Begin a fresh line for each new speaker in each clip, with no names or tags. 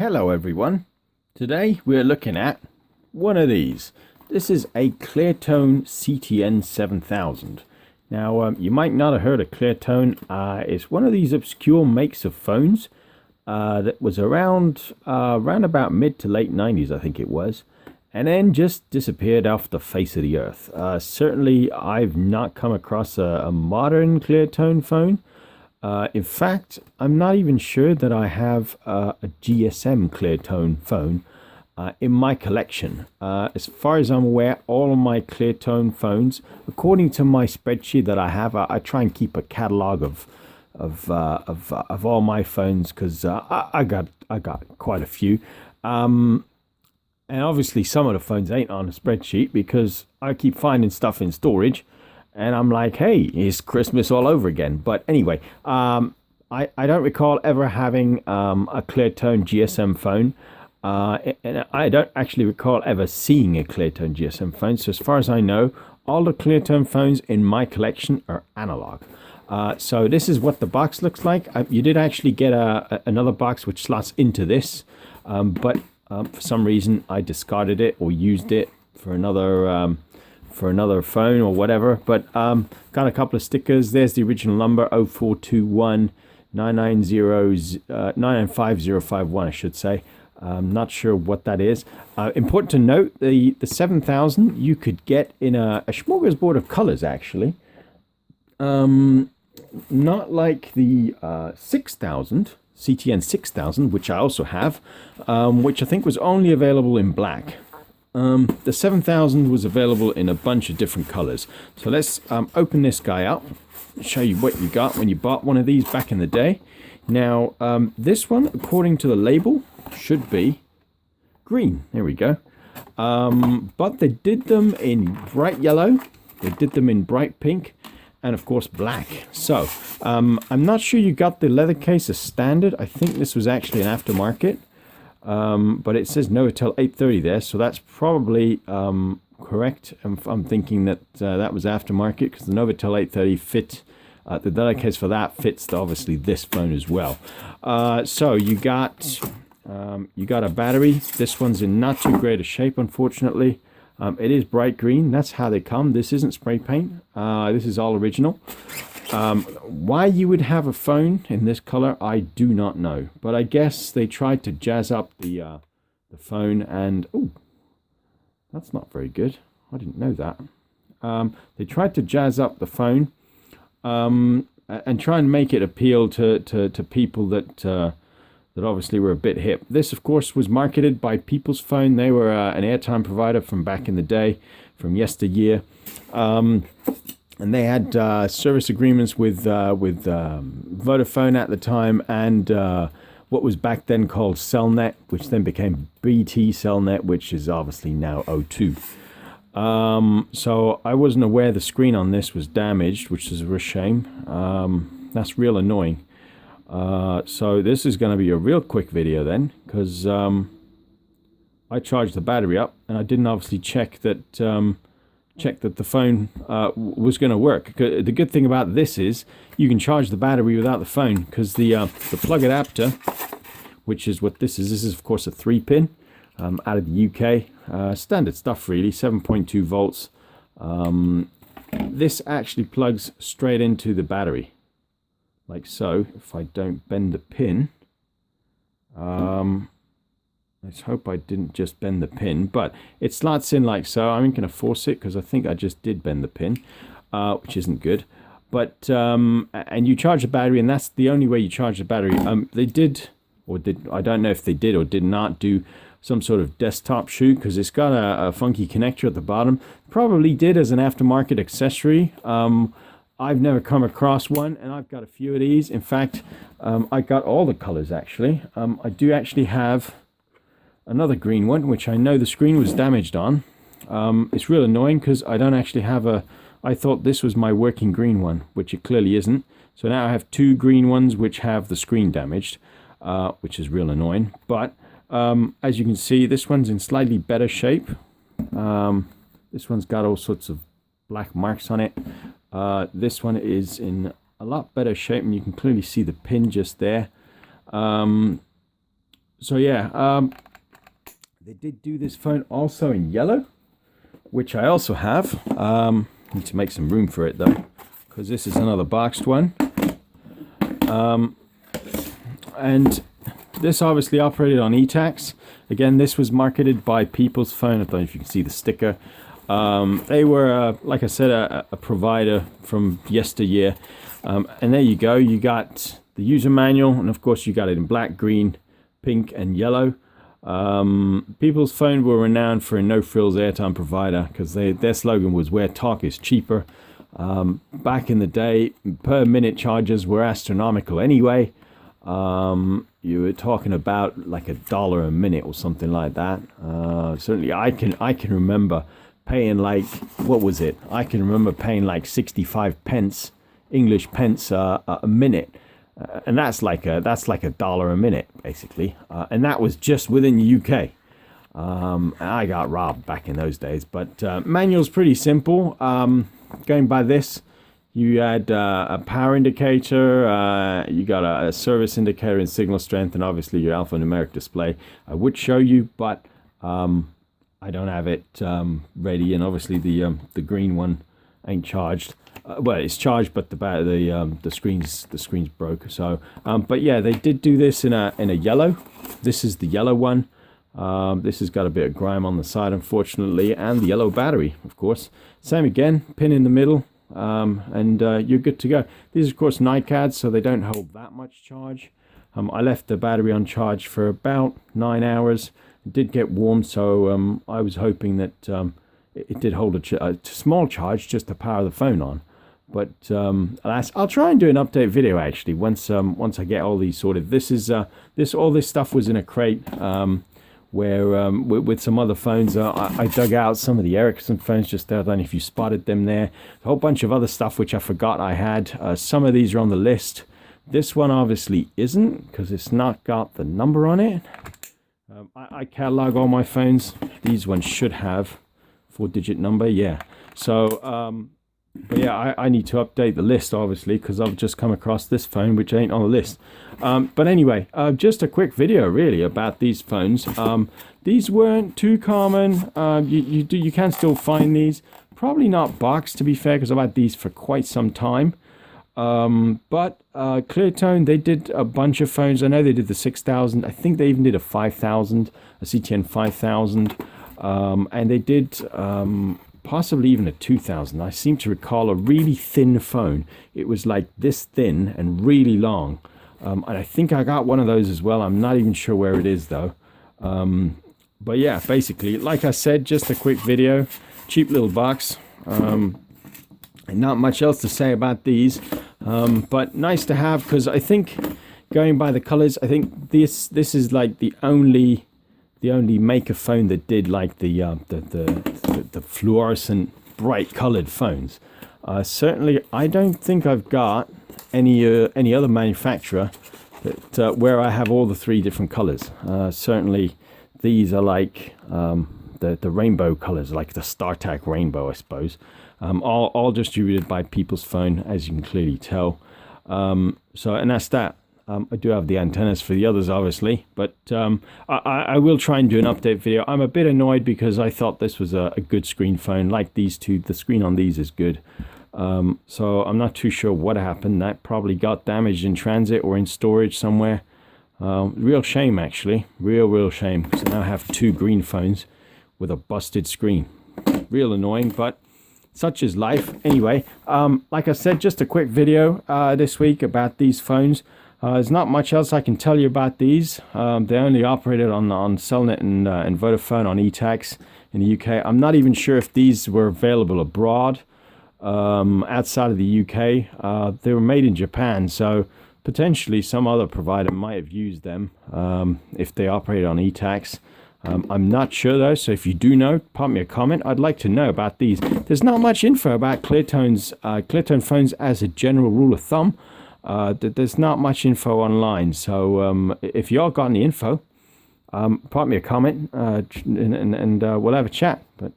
Hello everyone. Today we're looking at one of these. This is a Cleartone CTN7000. Now you might not have heard of Cleartone. It's one of these obscure makes of phones that was around about mid to late 90s, I think it was, and then just disappeared off the face of the earth. Certainly I've not come across a modern Cleartone phone. In fact, I'm not even sure that I have a GSM Cleartone phone in my collection. As far as I'm aware, all of my Cleartone phones, according to my spreadsheet that I have, I try and keep a catalog of all my phones because I got quite a few. And obviously some of the phones ain't on the spreadsheet because I keep finding stuff in storage. And I'm like, hey, it's Christmas all over again. But anyway, I don't recall ever having a Cleartone GSM phone. And I don't actually recall ever seeing a Cleartone GSM phone. So as far as I know, all the Cleartone phones in my collection are analog. So this is what the box looks like. You did actually get another box which slots into this. But for some reason, I discarded it or used it for another phone or whatever. But got a couple of stickers. There's the original number, 0421 995 I should say. I'm not sure what that is. Important to note, the 7000 you could get in a smorgasbord of colors, actually. Not like the 6000 CTN 6000, which I also have, which I think was only available in black. The 7000 was available in a bunch of different colors. So let's open this guy up, show you what you got when you bought one of these back in the day. Now, this one, according to the label, should be green. There we go. But they did them in bright yellow, they did them in bright pink, and of course black. So I'm not sure you got the leather case as standard. I think this was actually an aftermarket. But it says Novotel 830 there, so that's probably correct. I'm thinking that that was aftermarket because the Novotel 830 fit, the leather case for that fits obviously this phone as well. So you got a battery. This one's in not too great a shape, unfortunately. It is bright green. That's how they come. This isn't spray paint. This is all original. Why you would have a phone in this color, I do not know. But I guess they tried to jazz up the phone and... Oh, that's not very good. I didn't know that. They tried to jazz up the phone and try and make it appeal to people that obviously were a bit hip. This, of course, was marketed by People's Phone. They were an airtime provider from back in the day, from yesteryear. And they had service agreements with Vodafone at the time and what was back then called Cellnet, which then became BT Cellnet, which is obviously now O2. So I wasn't aware the screen on this was damaged, which is a real shame. That's real annoying. So this is going to be a real quick video then, because I charged the battery up and I didn't obviously check that the phone was going to work. The good thing about this is you can charge the battery without the phone because the plug adapter, which is what this is of course a 3-pin out of the UK, standard stuff really, 7.2 volts. This actually plugs straight into the battery like so. If I don't bend the pin, let's hope I didn't just bend the pin, but it slots in like so. I'm going to force it because I think I just did bend the pin, which isn't good. But and you charge the battery, and that's the only way you charge the battery. They did, or did, I don't know if they did or did not do some sort of desktop shoot because it's got a funky connector at the bottom. Probably did as an aftermarket accessory. I've never come across one, and I've got a few of these. In fact, I got all the colors actually. I do actually have another green one, which I know the screen was damaged on. It's real annoying because I don't actually have I thought this was my working green one, which it clearly isn't. So now I have two green ones which have the screen damaged, which is real annoying. But as you can see, this one's in slightly better shape. This one's got all sorts of black marks on it. This one is in a lot better shape, and you can clearly see the pin just there. So yeah, they did do this phone also in yellow, which I also have. Need to make some room for it though, because this is another boxed one. And this obviously operated on TACS. Again, this was marketed by People's Phone. I don't know if you can see the sticker. They were, like I said, a provider from yesteryear. And there you go. You got the user manual, and of course you got it in black, green, pink, and yellow. People's Phone were renowned for a no-frills airtime provider because their slogan was "Where talk is cheaper." Back in the day, per minute charges were astronomical anyway. You were talking about like $1 a minute or something like that. Certainly I can remember paying like, what was it? I can remember paying like 65 pence, English pence a minute. And that's like $1 a minute basically. And that was just within the UK. I got robbed back in those days, but manual's pretty simple. Going by this, you had a power indicator, you got a service indicator and signal strength, and obviously your alphanumeric display. I would show you, but I don't have it ready, and obviously the green one ain't charged. Well, it's charged, but the screen's broke. So, but yeah, they did do this in a yellow. This is the yellow one. This has got a bit of grime on the side, unfortunately, and the yellow battery, of course. Same again, pin in the middle. And you're good to go. These are of course NiCads, so they don't hold that much charge. I left the battery on charge for about 9 hours. It did get warm, so I was hoping that it did hold a small charge just to power the phone on. But alas, I'll try and do an update video actually once I get all these sorted. All this stuff was in a crate. Where with some other phones, I dug out some of the Ericsson phones just there. I don't know if you spotted them there. A whole bunch of other stuff which I forgot I had. Some of these are on the list. This one obviously isn't because it's not got the number on it. I catalog all my phones. These ones should have 4-digit number, yeah. So, but yeah, I need to update the list obviously because I've just come across this phone which ain't on the list. But anyway, just a quick video really about these phones. These weren't too common. You can still find these. Probably not boxed to be fair because I've had these for quite some time. But Cleartone, they did a bunch of phones. I know they did the 6000. I think they even did a 5000, a CTN5000. And they did possibly even a 2000. I seem to recall a really thin phone. It was like this thin and really long. And I think I got one of those as well. I'm not even sure where it is though. But yeah, basically, like I said, just a quick video. Cheap little box. And not much else to say about these. But nice to have because I think, going by the colors, I think this is like the only maker phone that did like the fluorescent bright colored phones. Certainly I don't think I've got any other manufacturer that where I have all the 3 different colors. Certainly these are like the rainbow colors, like the StarTAC rainbow, I suppose. All distributed by People's Phone, as you can clearly tell. So, and that's that. I do have the antennas for the others, obviously, but I will try and do an update video. I'm a bit annoyed because I thought this was a good screen phone. Like these two, the screen on these is good. So I'm not too sure what happened. That probably got damaged in transit or in storage somewhere. Real shame, actually. Real shame. Because I now have 2 green phones with a busted screen. Real annoying, but such is life. Anyway, like I said, just a quick video this week about these phones. There's not much else I can tell you about these. They only operated on Cellnet and Vodafone on TACS in the UK. I'm not even sure if these were available abroad outside of the UK. They were made in Japan, so potentially some other provider might have used them if they operated on TACS. I'm not sure though, so if you do know, pop me a comment. I'd like to know about these. There's not much info about Cleartone phones as a general rule of thumb. There's not much info online, so if y'all got any info, pop me a comment and we'll have a chat. But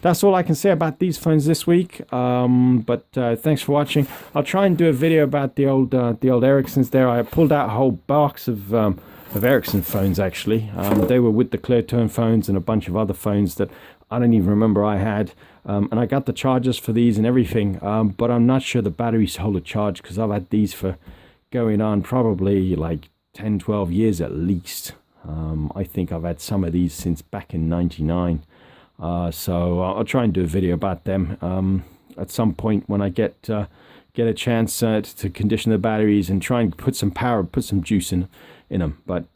that's all I can say about these phones this week. But thanks for watching. I'll try and do a video about the old Ericssons there. I pulled out a whole box of Ericsson phones, actually. They were with the Cleartone phones and a bunch of other phones that I don't even remember I had. And I got the chargers for these and everything, but I'm not sure the batteries hold a charge, because I've had these for going on probably like 10, 12 years at least. I think I've had some of these since back in '99. So I'll try and do a video about them at some point when I get a chance to condition the batteries and try and put some power, put some juice in them. But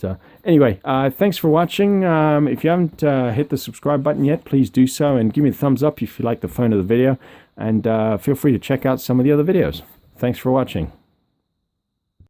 anyway, thanks for watching. If you haven't hit the subscribe button yet, please do so, and give me a thumbs up if you like the phone or the video, and feel free to check out some of the other videos. Thanks for watching.